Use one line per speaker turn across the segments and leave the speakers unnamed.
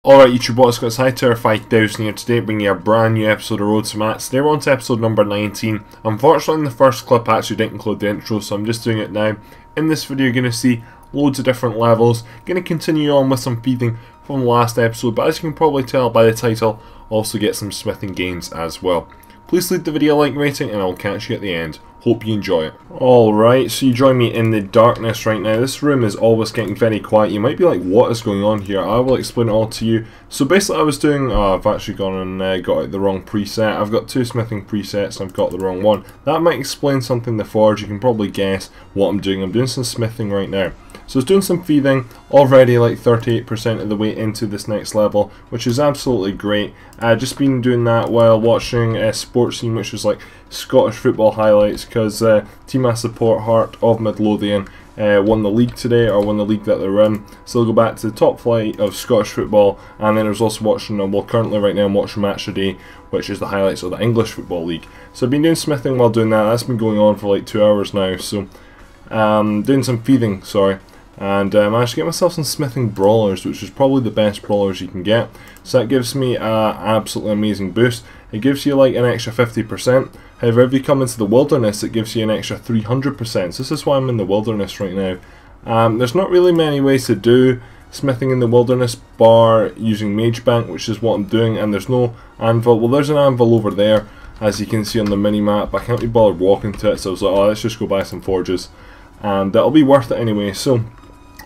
Alright YouTube, what's got Hightower 5000 here today, bringing you a brand new episode of Road to Mats. Today we're on to episode number 19. Unfortunately, the first clip actually didn't include the intro, so I'm just doing it now. In this video you're going to see loads of different levels. Going to continue on with some feeding from the last episode, but as you can probably tell by the title, also get some smithing gains as well. Please leave the video a like rating and I'll catch you at the end. Hope you enjoy it. Alright, so you join me in the darkness right now. This room is always getting very quiet. You might be like, what is going on here? I will explain it all to you. So basically I was doing, I've actually gone and got out the wrong preset. I've got two smithing presets and I've got the wrong one. That might explain something in the forge. You can probably guess what I'm doing. I'm doing some smithing right now. So I was doing some feeding, already like 38% of the way into this next level, which is absolutely great. Just been doing that while watching a sports scene, which was like Scottish football highlights, because team I support, Heart of Midlothian, won the league today, or won the league that they're in. So they'll go back to the top flight of Scottish football, and then I was also watching, well currently right now I'm watching Match of the Day, which is the highlights of the English Football League. So I've been doing smithing while doing that. That's been going on for like 2 hours now, so doing some feeding, sorry. And I managed to get myself some smithing brawlers, which is probably the best brawlers you can get. So that gives me an absolutely amazing boost. It gives you like an extra 50%. However, if you come into the wilderness, it gives you an extra 300%. So this is why I'm in the wilderness right now. There's not really many ways to do smithing in the wilderness bar using Mage Bank, which is what I'm doing. And there's no anvil. Well, there's an anvil over there, as you can see on the mini map. I can't be bothered walking to it, so I was like, oh, let's just go buy some forges, and that'll be worth it anyway. So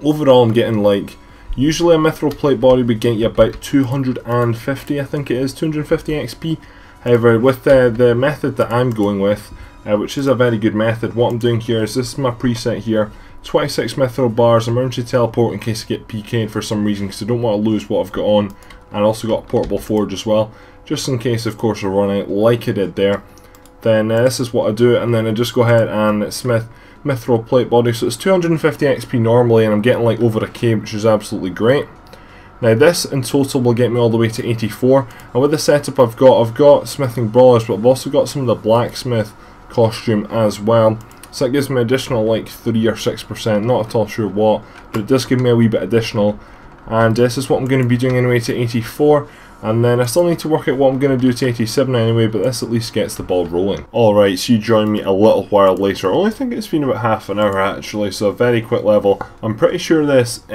overall I'm getting like, usually a mithril plate body would get you about 250, I think it is, 250 XP. However, with the method that I'm going with, which is a very good method, what I'm doing here is, this is my preset here, 26 mithril bars, emergency teleport in case I get PK'd for some reason, because I don't want to lose what I've got on, and also got a portable forge as well, just in case of course I run out like I did there. Then this is what I do, and then I just go ahead and smith mithril plate body. So it's 250 XP normally, and I'm getting like over a K, which is absolutely great. Now this in total will get me all the way to 84, and with the setup I've got smithing brawlers, but I've also got some of the blacksmith costume as well. So that gives me additional like 3 or 6%, not at all sure what, but it does give me a wee bit additional. And this is what I'm going to be doing anyway to 84. And then I still need to work out what I'm going to do to 87 anyway, but this at least gets the ball rolling. Alright, so you join me a little while later. I only think it's been about half an hour actually, so a very quick level. I'm pretty sure this,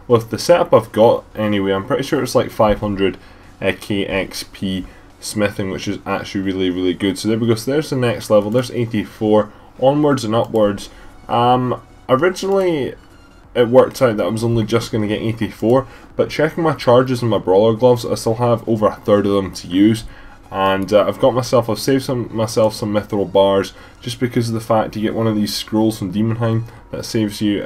with the setup I've got anyway, I'm pretty sure it's like 500 KXP smithing, which is actually really, really good. So there we go, so there's the next level, there's 84, onwards and upwards. Originally it worked out that I was only just going to get 84, but checking my charges and my brawler gloves, I still have over a third of them to use. And I've saved myself some mithril bars, just because of the fact you get one of these scrolls from Demonheim that saves you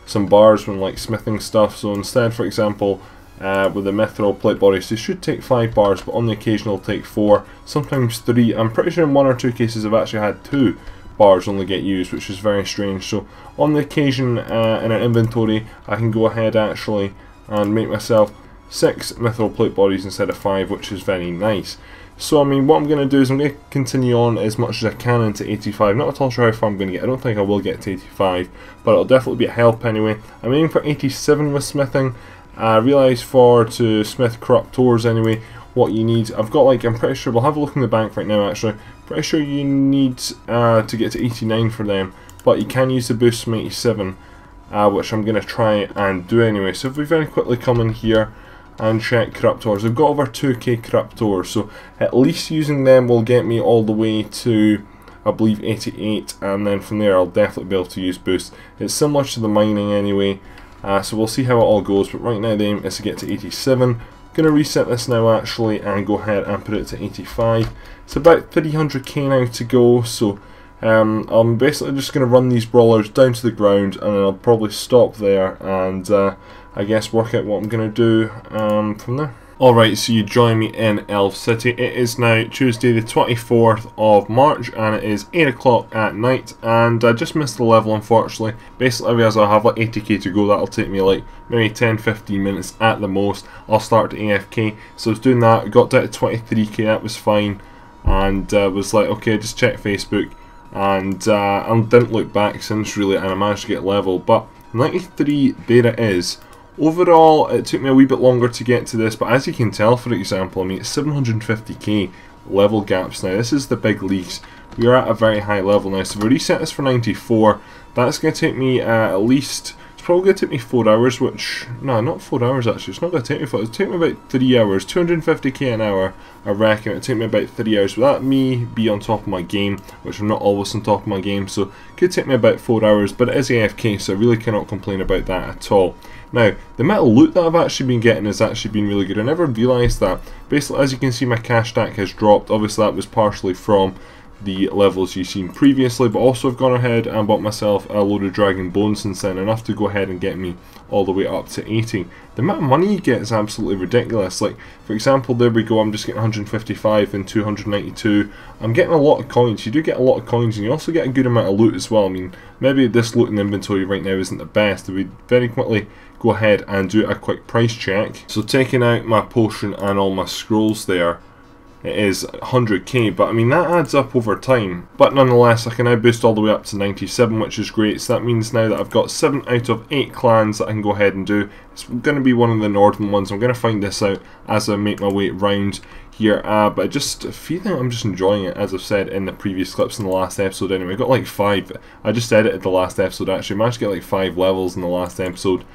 some bars when like smithing stuff. So instead, for example, with the mithril plate bodies, they should take 5 bars, but on the occasion they'll take 4, sometimes 3. I'm pretty sure in 1 or 2 cases I've actually had 2 bars only get used, which is very strange. So on the occasion in an inventory, I can go ahead actually and make myself 6 mithril plate bodies instead of 5, which is very nice. So I mean, what I'm going to do is I'm going to continue on as much as I can into 85. Not at all sure how far I'm going to get. I don't think I will get to 85, but it'll definitely be a help anyway. I'm aiming for 87 with smithing. I realise to smith corruptors anyway, what you need, I've got like, I'm pretty sure, we'll have a look in the bank right now actually, pretty sure you need to get to 89 for them, but you can use the boost from 87, which I'm going to try and do anyway. So if we very quickly come in here and check corruptors, I've got over 2k corruptors, so at least using them will get me all the way to, I believe, 88, and then from there I'll definitely be able to use boost. It's similar to the mining anyway, so we'll see how it all goes, but right now the aim is to get to 87. Going to reset this now actually and go ahead and put it to 85. It's about 300k now to go, so I'm basically just going to run these brawlers down to the ground, and then I'll probably stop there and I guess work out what I'm going to do from there. Alright, so you join me in Elf City. It is now Tuesday the 24th of March, and it is 8 o'clock at night, and I just missed the level unfortunately. Basically, as I have like 80k to go, that'll take me like maybe 10-15 minutes at the most. I'll start to AFK, so I was doing that, got down to 23k, that was fine, and was like, okay, just check Facebook, and I didn't look back since really, and I managed to get level, but 93, there it is. Overall, it took me a wee bit longer to get to this, but as you can tell, for example, I mean, it's 750k level gaps now. This is the big leagues. We are at a very high level now, so if we reset this for 94, that's going to take me at least, it's probably going to take me 4 hours, which, no, not 4 hours actually, it's not going to take me 4 hours, it'll take me about 3 hours, 250k an hour, I reckon. It'll take me about 3 hours. Without me be on top of my game, which I'm not always on top of my game, so it could take me about 4 hours, but it is AFK, so I really cannot complain about that at all. Now, the metal loot that I've actually been getting has actually been really good. I never realised that. Basically, as you can see, my cash stack has dropped. Obviously, that was partially from the levels you've seen previously, but also I've gone ahead and bought myself a load of dragon bones since then, enough to go ahead and get me all the way up to 80. The amount of money you get is absolutely ridiculous. Like, for example, there we go, I'm just getting 155 and 292. I'm getting a lot of coins. You do get a lot of coins, and you also get a good amount of loot as well. I mean, maybe this looting inventory right now isn't the best. We'd very quickly go ahead and do a quick price check. So taking out my potion and all my scrolls there, it is 100k, but I mean that adds up over time. But nonetheless, I can now boost all the way up to 97, which is great. So that means now that I've got 7 out of 8 clans that I can go ahead and do. It's going to be one of the northern ones. I'm going to find this out as I make my way round here, but I just feeling I'm just enjoying it, as I've said in the previous clips in the last episode anyway. I got like 5, I just edited the last episode actually, managed to get like 5 levels in the last episode,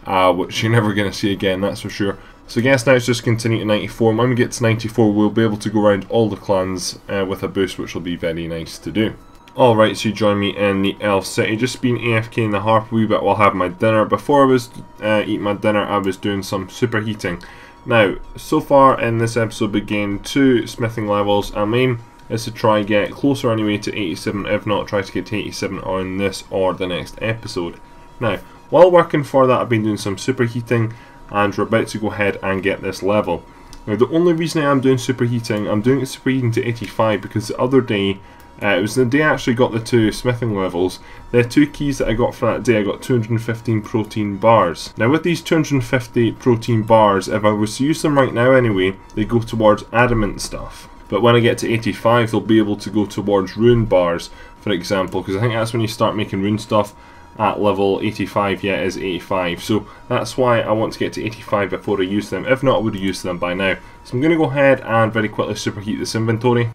which you're never going to see again, that's for sure. So I guess now it's just continue to 94. When we get to 94, we'll be able to go around all the clans with a boost, which will be very nice to do. Alright, so you join me in the Elf City. Just been AFK in the harp a wee bit while having my dinner. Before I was eating my dinner, I was doing some superheating. Now, so far in this episode, we gained 2 smithing levels. Our aim is to try and get closer anyway to 87, if not try to get to 87 on this or the next episode. Now, while working for that, I've been doing some superheating, and we're about to go ahead and get this level. Now, the only reason I am doing superheating, I'm doing it superheating to 85 because the other day, it was the day I actually got the 2 smithing levels. The 2 keys that I got for that day, I got 215 protein bars. Now with these 250 protein bars, if I was to use them right now anyway, they go towards adamant stuff. But when I get to 85, they'll be able to go towards rune bars, for example, because I think that's when you start making rune stuff. At level 85, yeah, it is 85, so that's why I want to get to 85 before I use them. If not, I would have used them by now. So I'm going to go ahead and very quickly superheat this inventory,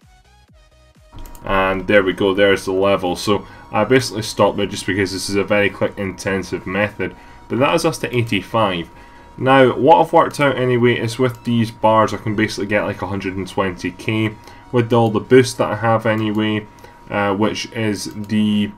and there we go, there's the level. So I basically stopped there just because this is a very quick intensive method, but that is us to 85. Now what I've worked out anyway is with these bars I can basically get like 120k with all the boost that I have anyway, which is the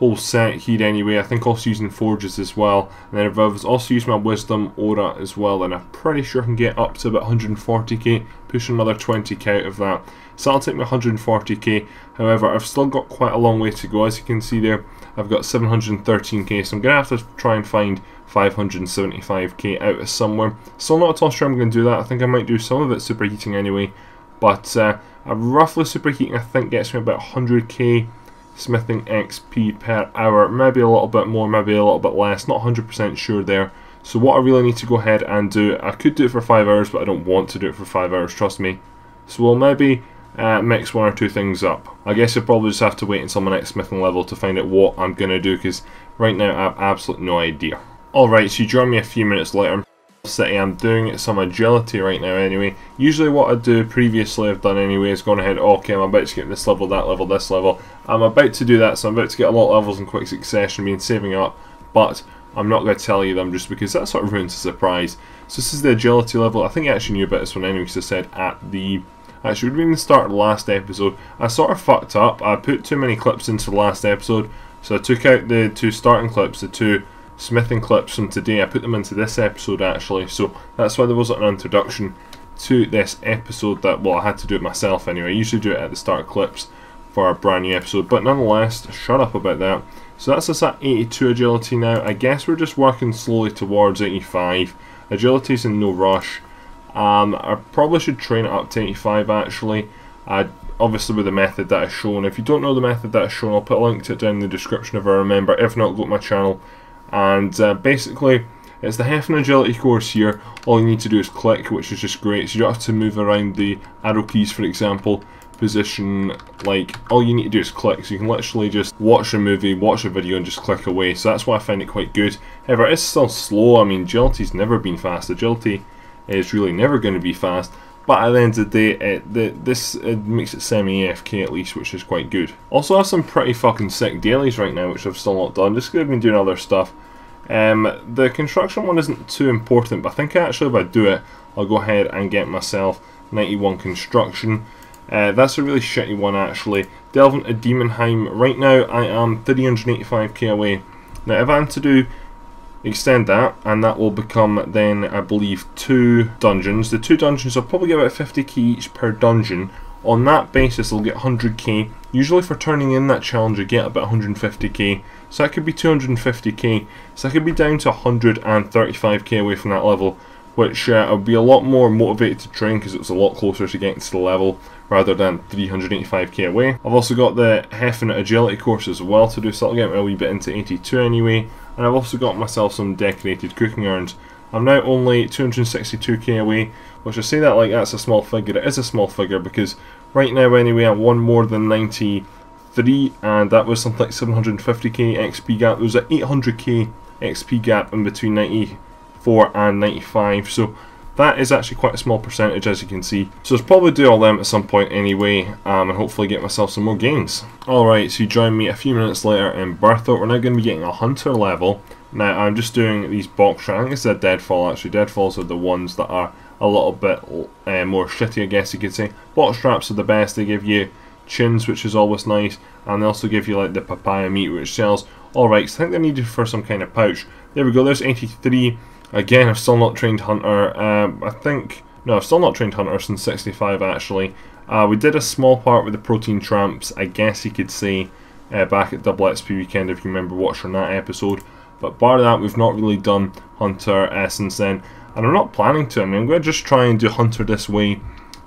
whole set here anyway. I think also using forges as well, and then if I was also using my wisdom aura as well, then I'm pretty sure I can get up to about 140k, push another 20k out of that, so that'll take me 140k. However, I've still got quite a long way to go. As you can see there, I've got 713k, so I'm gonna have to try and find 575k out of somewhere. Still not at all sure I'm going to do that. I think I might do some of it superheating anyway, but a roughly superheating I think gets me about 100k smithing XP per hour, maybe a little bit more, maybe a little bit less, not 100% sure there. So what I really need to go ahead and do, I could do it for 5 hours, but I don't want to do it for 5 hours, trust me. So we'll maybe mix 1 or 2 things up. I guess you'll probably just have to wait until my next smithing level to find out what I'm going to do, because right now I have absolutely no idea. Alright, so you join me a few minutes later. City, I'm doing some agility right now anyway. Usually what I do previously I've done anyway is going ahead, okay, I'm about to get this level, that level, this level. I'm about to do that, so I'm about to get a lot of levels in quick succession, been saving up, but I'm not going to tell you them just because that sort of ruins the surprise. So this is the agility level. I think I actually knew about this one anyway because I said at the, actually it would have been the start of the last episode. I sort of fucked up, I put too many clips into the last episode, so I took out the 2 starting clips, the 2 smithing clips from today. I put them into this episode actually, so that's why there wasn't an introduction to this episode. That, well, I had to do it myself anyway. I usually do it at the start of clips for a brand new episode, but nonetheless, shut up about that. So that's us at 82 agility now. I guess we're just working slowly towards 85. Agility's in no rush. I probably should train it up to 85 actually, obviously with the method that I've shown. If you don't know the method that I've shown, I'll put a link to it down in the description if I remember. If not, go to my channel. And basically, it's the Hefn agility course here. All you need to do is click, which is just great, so you don't have to move around the arrow keys, for example. position, like all you need to do is click, so you can literally just watch a movie, watch a video and just click away. So that's why I find it quite good. However, it's still slow. I mean, agility's never been fast. Agility is really never going to be fast, but at the end of the day it makes it semi-AFK at least, which is quite good. Also have some pretty fucking sick dailies right now, which I've still not done, just because I've been doing other stuff. The construction one isn't too important, but I think actually if I do it, I'll go ahead and get myself 91 construction. That's a really shitty one actually. Delving to Demonheim, right now I am 385k away. Now if I'm to extend that, and that will become then I believe 2 dungeons. The 2 dungeons will probably get about 50k each per dungeon. On that basis I'll get 100k. Usually for turning in that challenge I get about 150k. So that could be 250k. So I could be down to 135k away from that level, which I'll be a lot more motivated to train because it's a lot closer to getting to the level rather than 385k away. I've also got the Heffen Agility course as well to do, so that'll get me a wee bit into 82 anyway. And I've also got myself some decorated cooking urns. I'm now only 262k away, which I say that like that's a small figure. It is a small figure because right now anyway I'm one more than 93, and that was something like 750k XP gap. There was an 800k XP gap in between 94 and 95, so that is actually quite a small percentage, as you can see. So I'll probably do all them at some point anyway, and hopefully get myself some more gains. Alright, so you join me a few minutes later in Bertha. We're now going to be getting a hunter level. Now I'm just doing these box, I think it's a deadfall actually. Deadfalls are the ones that are a little bit more shitty, I guess you could say. Box traps are the best. They give you chins, which is always nice, and they also give you like the papaya meat, which sells. Alright, so I think they're needed for some kind of pouch. There we go, there's 83. Again, I've still not trained Hunter. I've still not trained Hunter since 65 actually. We did a small part with the protein tramps, I guess you could say, back at Double XP Weekend if you remember watching that episode. But bar that, we've not really done Hunter since then. And I'm not planning to. I mean, I'm going to just try and do Hunter this way.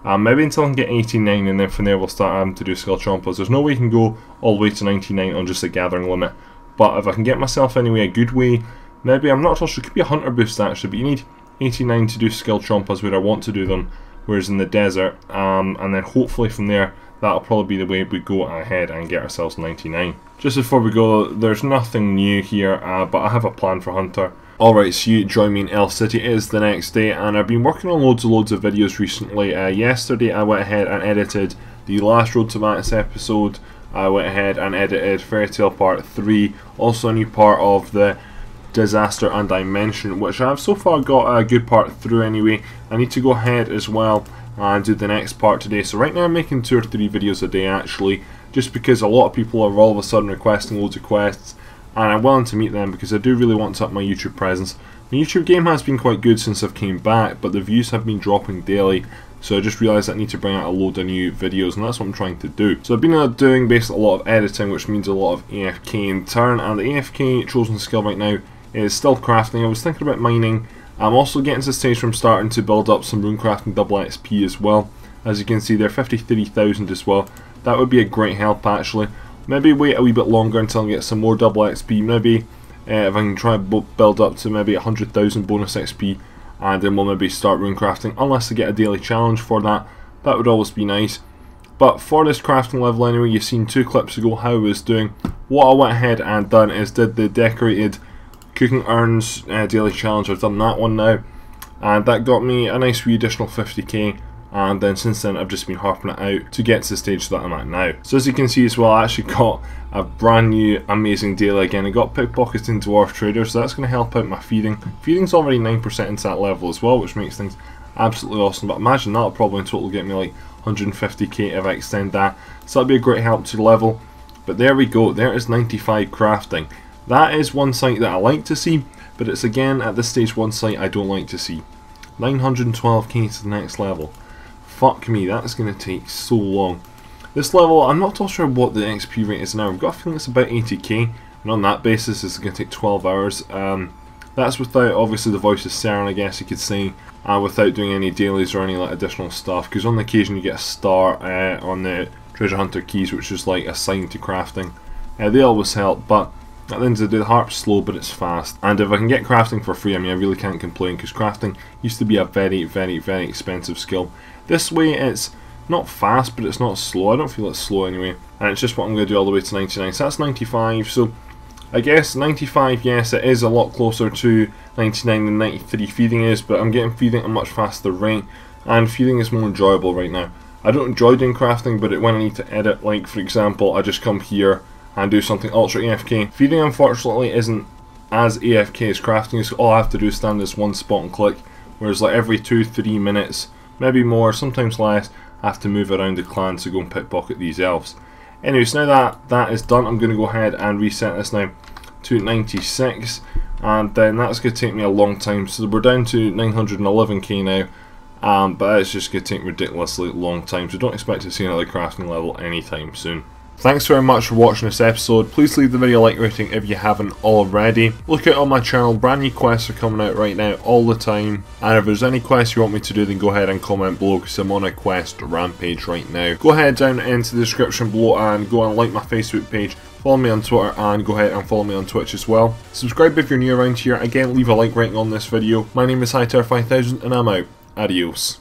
Maybe until I can get 89, and then from there we'll start having to do Skill Chompas. There's no way you can go all the way to 99 on just a gathering limit. But if I can get myself anyway a good way, maybe, I'm not sure, it could be a Hunter boost actually, but you need 89 to do Skill Chompas where I want to do them, whereas in the desert, and then hopefully from there, that'll probably be the way we go ahead and get ourselves 99. Just before we go, there's nothing new here, but I have a plan for Hunter. Alright, so you join me in El City. It is the next day, and I've been working on loads of videos recently. Yesterday I went ahead and edited the last Road to Max episode. I went ahead and edited Fairy Tale Part 3, also a new part of the Disaster and Dimension, which I've so far got a good part through anyway. I need to go ahead as well and do the next part today. So right now I'm making 2 or 3 videos a day actually, just because a lot of people are all of a sudden requesting loads of quests, and I'm willing to meet them because I do really want to up my YouTube presence. My YouTube game has been quite good since I've came back, but the views have been dropping daily, so I just realised I need to bring out a load of new videos, and that's what I'm trying to do. So I've been doing basically a lot of editing, which means a lot of AFK in turn, and the AFK chosen skill right now is still crafting. I was thinking about mining. I'm also getting to the stage where I'm starting to build up some rune crafting double XP as well. As you can see, they're 53,000 as well. That would be a great help actually. Maybe wait a wee bit longer until I get some more double XP. Maybe if I can try and build up to maybe 100,000 bonus XP, and then we'll maybe start rune crafting, unless I get a daily challenge for that. That would always be nice. But for this crafting level anyway, you've seen 2 clips ago how I was doing. What I went ahead and done is did the decorated cooking urns daily challenge. I've done that one now, and that got me a nice wee additional 50k, and then since then I've just been harping it out to get to the stage that I'm at now. So as you can see as well, I actually got a brand new amazing daily again. I got pickpockets in Dwarf Trader, so that's going to help out my feeding. Feeding's already 9% into that level as well, which makes things absolutely awesome. But imagine that'll probably in total get me like 150k if I extend that, so that'll be a great help to the level. But there we go, there is 95 crafting. That is one site that I like to see, but it's again at this stage one site I don't like to see. 912k to the next level. Fuck me, that's going to take so long. This level, I'm not too sure what the XP rate is now. I've got a feeling it's about 80k, and on that basis it's going to take 12 hours. That's without obviously the Voice of Cern, I guess you could say, without doing any dailies or any like additional stuff, because on the occasion you get a star on the Treasure Hunter keys, which is like assigned to crafting. They always help, but at the end of the day, the harp's slow, but it's fast. And if I can get crafting for free, I mean, I really can't complain, because crafting used to be a very expensive skill. This way, it's not fast, but it's not slow. I don't feel it's slow anyway. And it's just what I'm going to do all the way to 99. So that's 95. So I guess 95, yes, it is a lot closer to 99 than 93 feeding is, but I'm getting feeding at a much faster rate, and feeding is more enjoyable right now. I don't enjoy doing crafting, but when I need to edit, like for example, I just come here and do something ultra AFK. Feeding unfortunately isn't as AFK as crafting is. All I have to do is stand this one spot and click, whereas like every 2-3 minutes, maybe more, sometimes less, I have to move around the clan to go and pickpocket these elves. Anyway, so now that is done, I'm going to go ahead and reset this now to 96, and then that's going to take me a long time. So we're down to 911k now, but it's just going to take ridiculously long time, so don't expect to see another crafting level anytime soon. Thanks very much for watching this episode. Please leave the video a like rating if you haven't already. Look out on my channel, brand new quests are coming out right now all the time. And if there's any quests you want me to do, then go ahead and comment below, because I'm on a quest rampage right now. Go ahead down into the description below and go and like my Facebook page. Follow me on Twitter and go ahead and follow me on Twitch as well. Subscribe if you're new around here. Again, leave a like rating on this video. My name is Hightower 5000 and I'm out. Adios.